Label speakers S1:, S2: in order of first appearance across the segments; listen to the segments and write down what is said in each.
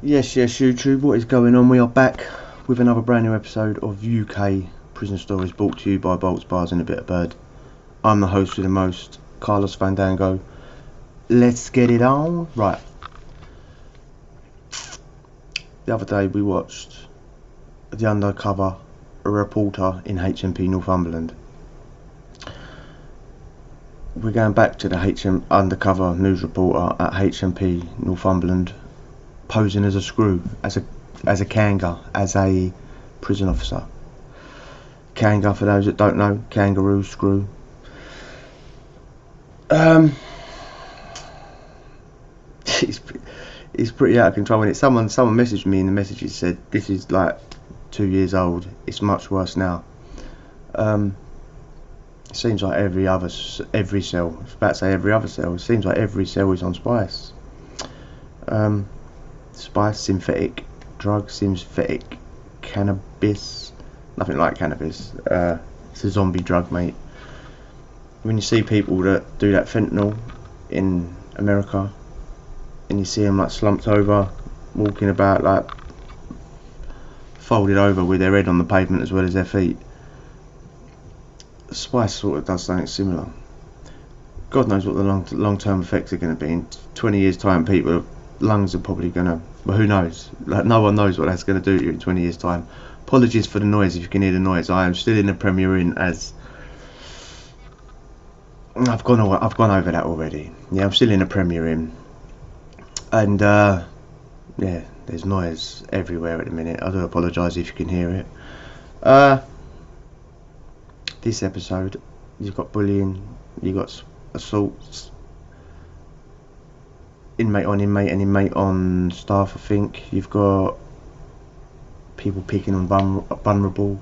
S1: Yes, YouTube, what is going on? We are back with another brand new episode of UK Prison Stories, brought to you by Bolts, Bars and a Bit of Bird. I'm the host with the most, Carlos Fandango. Let's get it on. Right. The other day we watched The Undercover, a reporter in HMP Northumberland. We're going back to the undercover news reporter at HMP Northumberland, posing as a screw, as a kanga, as a prison officer. Kanga, for those that don't know, kangaroo, screw. It's pretty out of control. And someone messaged me, and the message said, "This is like 2 years old. It's much worse now." It seems like every cell. I was about to say every other cell. It seems like every cell is on spice. Spice, synthetic drugs, synthetic cannabis. Nothing like cannabis. It's a zombie drug, mate. When you see people that do that fentanyl in America, and you see them like slumped over, walking about like folded over with their head on the pavement as well as their feet, spice sort of does something similar. God knows what the long-term effects are going to be. In 20 years time, people's lungs are probably going to, well, who knows, like no one knows what that's going to do to you in 20 years time. Apologies for the noise if you can hear the noise. I am still in the Premier Inn, as I've gone over that already. Yeah, I'm still in the Premier Inn, and yeah, there's noise everywhere at the minute. I do apologise if you can hear it. This episode, you've got bullying, you've got assaults, inmate on inmate and inmate on staff. I think you've got people picking on vulnerable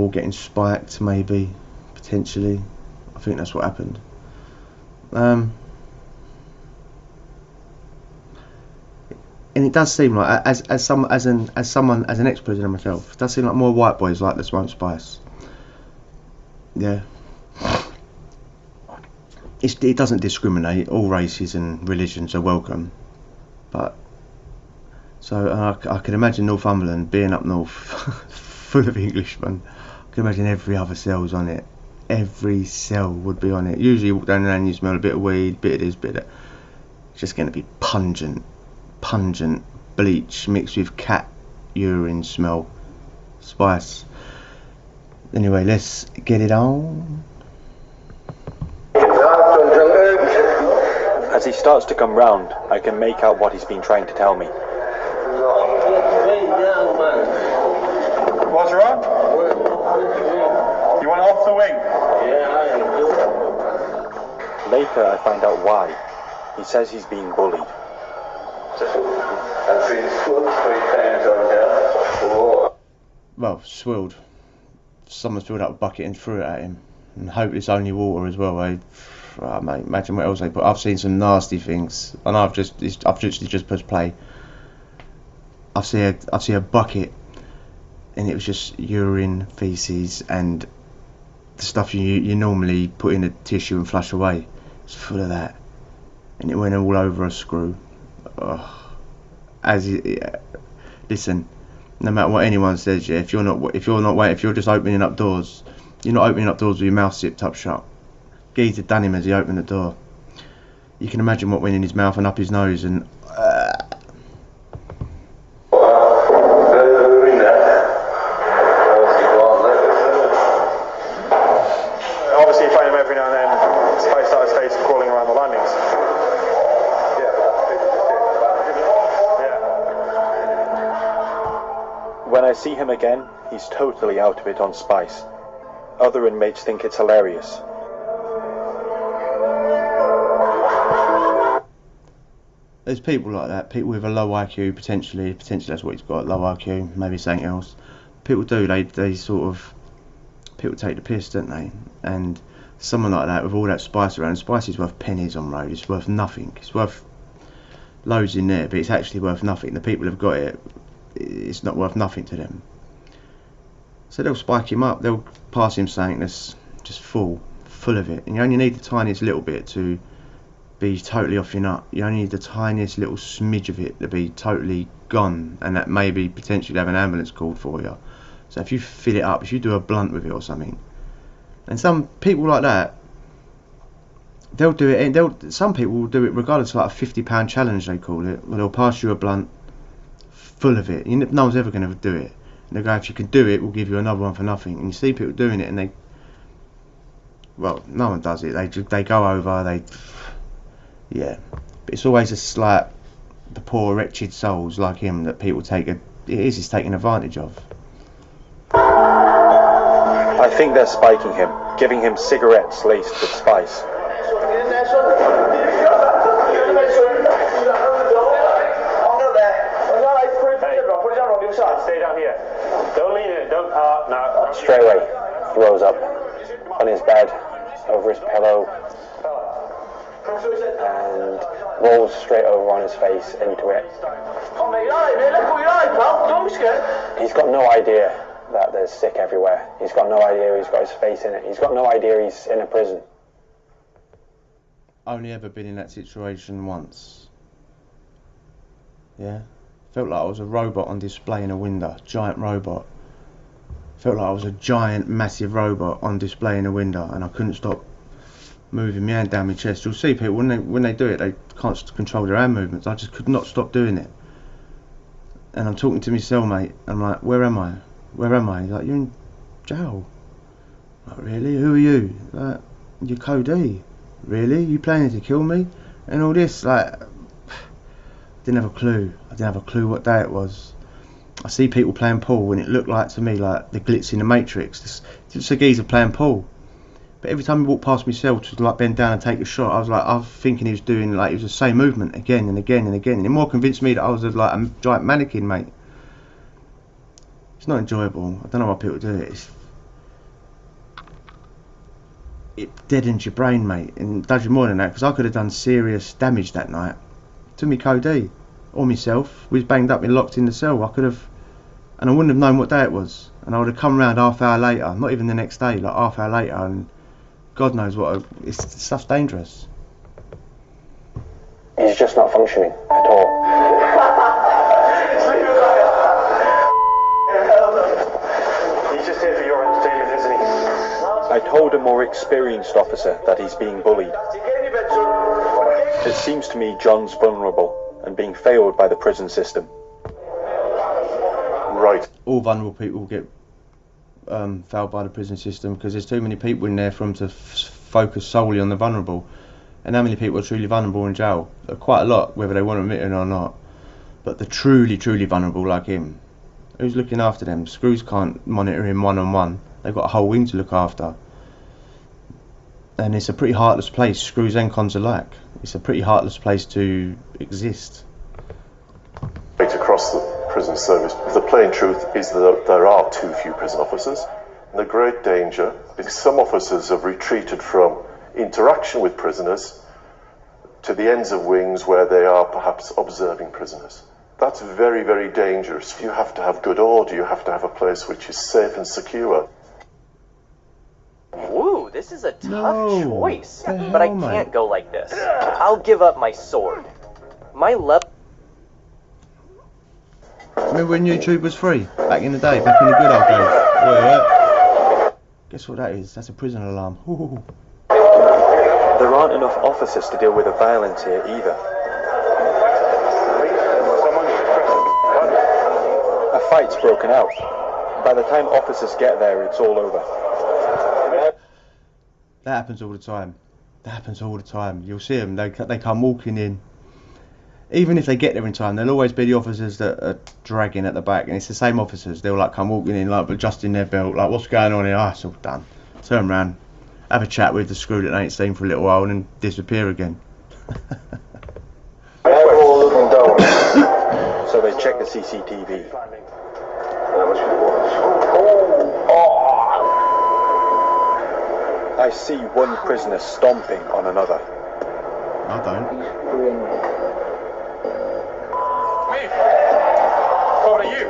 S1: getting spiked, maybe, potentially. I think that's what happened. And it does seem like, as an ex-prisoner myself, it does seem like more white boys like this won't spice. Yeah. It doesn't discriminate. All races and religions are welcome. But so I can imagine Northumberland being up north, full of Englishmen. I can imagine every other cell's on it. Every cell would be on it. Usually you walk down there and you smell a bit of weed, bit of this, bit of that. It's just going to be pungent bleach mixed with cat urine smell, spice. Anyway, let's get it on.
S2: As he starts to come round, I can make out what he's been trying to tell me.
S3: What's wrong? You want off the wing?
S2: Later I find out why. He says he's being bullied.
S1: Well, swilled. Someone's filled up a bucket and threw it at him, and hope it's only water as well. Mate, imagine what else they put. I've seen some nasty things, and I've literally just pressed play. I see a bucket, and it was just urine, feces, and the stuff you normally put in a tissue and flush away. It's full of that, and it went all over a screw. Listen, no matter what anyone says, yeah, if you're just opening up doors, you're not opening up doors with your mouth zipped up shut. Geezer done him as he opened the door. You can imagine what went in his mouth and up his nose, and
S3: Obviously you find him every now and then, spiced out of states and crawling around the landings.
S2: When I see him again, he's totally out of it on spice. Other inmates think it's hilarious.
S1: there's people like that, people with a low IQ, potentially that's what he's got, low IQ, maybe something else. People they sort of, people take the piss, don't they? And someone like that with all that spice around, spice is worth pennies on road, it's worth nothing, it's worth loads in there, but it's actually worth nothing. The people who've got it, it's not worth nothing to them. So they'll spike him up, they'll pass him something that's just full of it, and you only need the tiniest little bit to be totally off your nut. You only need the tiniest little smidge of it to be totally gone, and that maybe potentially have an ambulance called for you. So if you fill it up, if you do a blunt with it or something, and some people like that, they'll do it. And some people will do it regardless of like a £50 challenge they call it. Where they'll pass you a blunt full of it. No one's ever going to do it. And they go, if you can do it, we'll give you another one for nothing. And you see people doing it, and well, no one does it. They go over. Yeah. But it's always just like the poor wretched souls like him that people it's taken advantage of.
S2: I think they're spiking him, giving him cigarettes laced with spice.
S3: Stay down here. Don't lean in. Don't. No.
S2: Straight away, throws up on his bed, over his pillow, and rolls straight over on his face into it. He's got no idea that there's sick everywhere. He's got no idea he's got his face in it. He's got no idea he's in a prison.
S1: Only ever been in that situation once. Yeah. Felt like I was a robot on display in a window. Giant robot. Felt like I was a giant, massive robot on display in a window, and I couldn't stop moving my hand down my chest. You'll see people when they do it, they can't control their hand movements. I just could not stop doing it. And I'm talking to my cellmate. I'm like, where am I? Where am I? He's like, you're in jail. I'm like, really? Who are you? Like, you're Cody. Really? You planning to kill me? And all this, like, didn't have a clue. I didn't have a clue what day it was. I see people playing pool, and it looked like to me like the glitz in the Matrix. Just a geezer playing pool. But every time he walked past my cell to like bend down and take a shot, I was thinking he was doing like it was the same movement again and again and again. And it more convinced me that I was like a giant mannequin, mate. It's not enjoyable. I don't know why people do it. It deadens your brain, mate, and does you more than that. Because I could have done serious damage that night to me Cody or myself. We was banged up and locked in the cell. I could have, and I wouldn't have known what day it was. And I would have come round half hour later, not even the next day, like half hour later, and God knows what. Stuff's dangerous.
S2: He's just not functioning at all.
S3: He's just here for your entertainment, isn't he?
S2: I told a more experienced officer that he's being bullied. It seems to me John's vulnerable and being failed by the prison system.
S3: Right.
S1: All vulnerable people get failed by the prison system because there's too many people in there for them to focus solely on the vulnerable. And how many people are truly vulnerable in jail? Quite a lot, whether they want to admit it or not. But the truly vulnerable like him, who's looking after them? Screws can't monitor him one-on-one. They've got a whole wing to look after. And it's a pretty heartless place, Screws and cons alike. It's a pretty heartless place to exist.
S4: Right across the prison service, the plain truth is that there are too few prison officers. The great danger is some officers have retreated from interaction with prisoners to the ends of wings where they are perhaps observing prisoners. That's very, very dangerous. You have to have good order. You have to have a place which is safe and secure.
S5: Woo, this is a tough choice,
S1: the hell,
S5: but I
S1: mate?
S5: can't go like this. I'll give up my sword. My left.
S1: Remember when YouTube was free? Back in the day, back in the good old days. Well, guess what that is? That's a prison alarm. Ooh.
S2: There aren't enough officers to deal with the violence here either. A fight's broken out. By the time officers get there, it's all over.
S1: That happens all the time. That happens all the time. You'll see them, they come walking in. Even if they get there in time, there'll always be the officers that are dragging at the back, and it's the same officers. They'll like come walking in, like adjusting their belt, like what's going on here? Ah, it's all done. Turn around, have a chat with the screw that they ain't seen for a little while, and then disappear again.
S2: So they check the CCTV. I see one prisoner stomping on another.
S1: I don't.
S3: Over to you.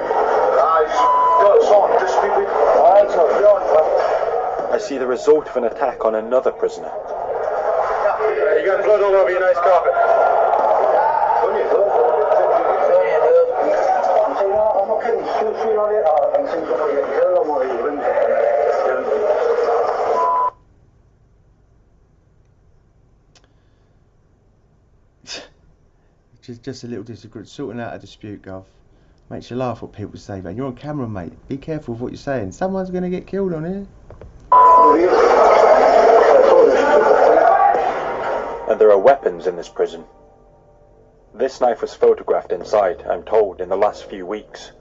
S2: I see the result of an attack on another prisoner.
S3: You got blood all over your nice carpet.
S1: Just a little disagreement, sorting out a dispute, Gov. Makes you laugh what people say, man. You're on camera, mate. Be careful with what you're saying. Someone's going to get killed on here.
S2: And there are weapons in this prison. This knife was photographed inside, I'm told, in the last few weeks.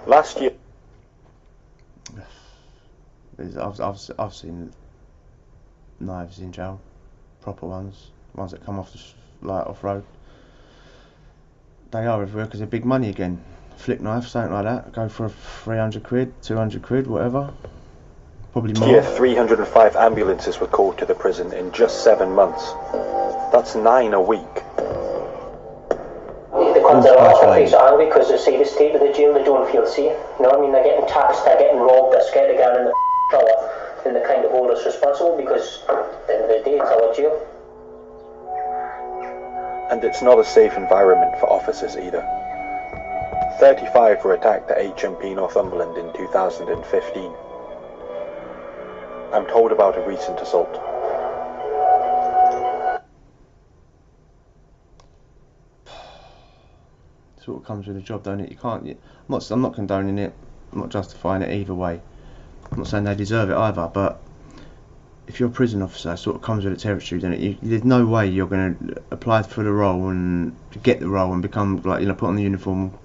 S2: Last year...
S1: I've seen knives in jail. Proper ones that come off the off road. They are everywhere because they're big money again. Flick knife, something like that. Go for 300 quid, 200 quid, whatever. Probably more.
S2: Here, 305 ambulances were called to the prison in just 7 months. That's 9 a week.
S6: The conservation police are angry because they see the state of the jail, they don't feel safe. You know what I mean? They're getting taxed, they're getting robbed, they're scared of going in the shower. Then they kind of hold us responsible because at the end of the day it's our jail.
S2: And it's not a safe environment for officers either. 35 were attacked at HMP Northumberland in 2015. I'm told about a recent assault.
S1: That's what comes with the job, don't it? You can't. I'm not condoning it. I'm not justifying it either way. I'm not saying they deserve it either, but if you're a prison officer, it sort of comes with the territory, doesn't it? There's no way you're going to apply for the role and get the role and become, like, you know, put on the uniform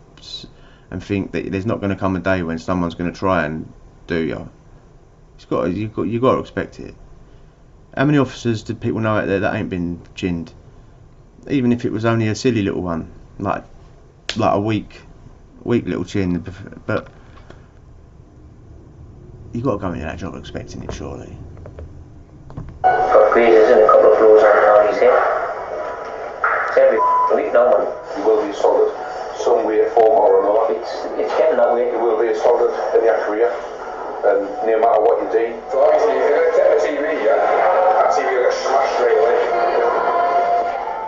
S1: and think that there's not going to come a day when someone's going to try and do you. You've got to expect it. How many officers did people know out there that ain't been chinned? Even if it was only a silly little one, like a weak little chin, but you got to go into that job expecting it, surely.
S6: Got grazes and a couple of blows on his head. It's every week now, man.
S7: You will be assaulted some way, form or another.
S6: It's getting that way.
S7: You will be assaulted in your career, and no matter what you do. So obviously, if you're going to take the TV, that TV will get smashed straight away.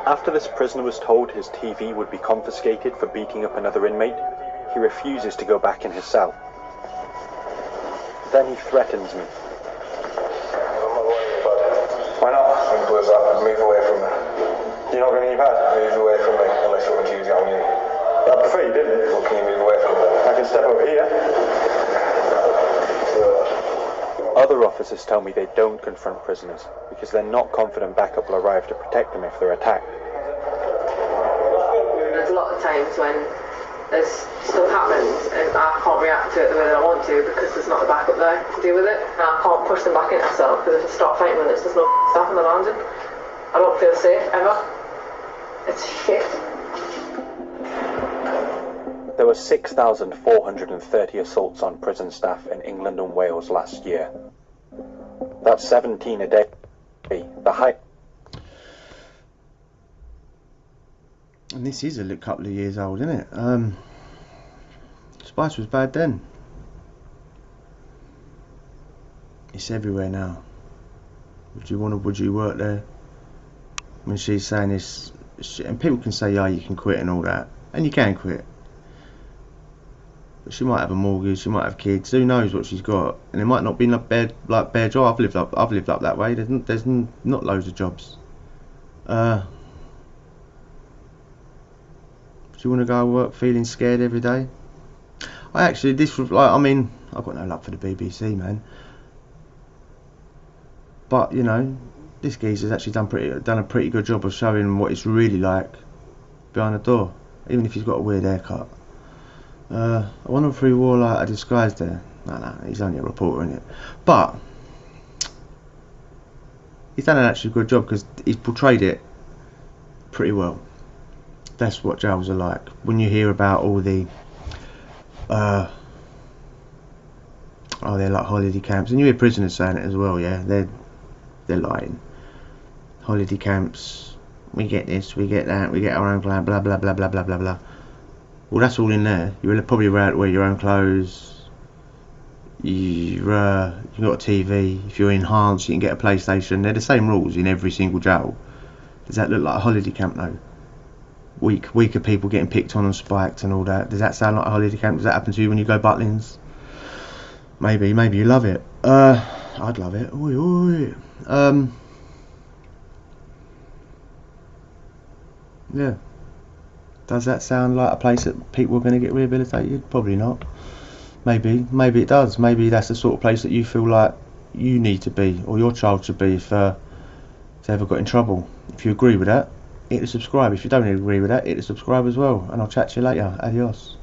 S2: After this prisoner was told his TV would be confiscated for beating up another inmate, he refuses to go back in his cell. Then he threatens me.
S7: Why not? Simple as that. Move away from me. You're not going to your pad? Move away from me unless you want to use it on you.
S3: I prefer you didn't.
S7: Well, can you move away from me?
S3: I can step over here.
S2: Other officers tell me they don't confront prisoners because they're not confident backup will arrive to protect them if they're attacked.
S8: There's a lot of times when there's stuff happens and I can't react to it the way that I want to because there's not the backup there to deal with it. And I can't push them back into myself because if I start fighting with it, there's no staff in the landing. I don't feel safe ever. It's shit.
S2: There were 6,430 assaults on prison staff in England and Wales last year. That's 17 a day. The high.
S1: And this is a couple of years old, isn't it? Spice was bad then. It's everywhere now. Would you work there? When she's saying this shit, and people can say, yeah, you can quit and all that, and you can quit. But she might have a mortgage, she might have kids. Who knows what she's got? And it might not be like bare job. I've lived up that way. There's not loads of jobs. Do you want to go work feeling scared every day? I've got no luck for the BBC, man. But you know, this geezer's actually done a pretty good job of showing what it's really like behind the door, even if he's got a weird haircut. I wonder if he wore like a disguise there. No, he's only a reporter, isn't it? But he's done an actually good job because he's portrayed it pretty well. That's what jails are like. When you hear about all the they're like holiday camps, and you hear prisoners saying it as well. Yeah, they're lying. Holiday camps, we get this, we get that, we get our own plan, blah blah blah blah blah blah blah. Well, that's all in there. You're probably allowed to wear your own clothes. you've got a TV. If you're enhanced, you can get a PlayStation. They're the same rules in every single jail. Does that look like a holiday camp though? Weaker people getting picked on and spiked and all that. Does that sound like a holiday camp? Does that happen to you when you go Butlins? Maybe you love it. I'd love it. Yeah. Does that sound like a place that people are going to get rehabilitated? Probably not. Maybe it does. Maybe that's the sort of place that you feel like you need to be, or your child should be, if they ever got in trouble. If you agree with that, hit the subscribe. If you don't agree with that, hit the subscribe as well. And I'll chat to you later. Adios.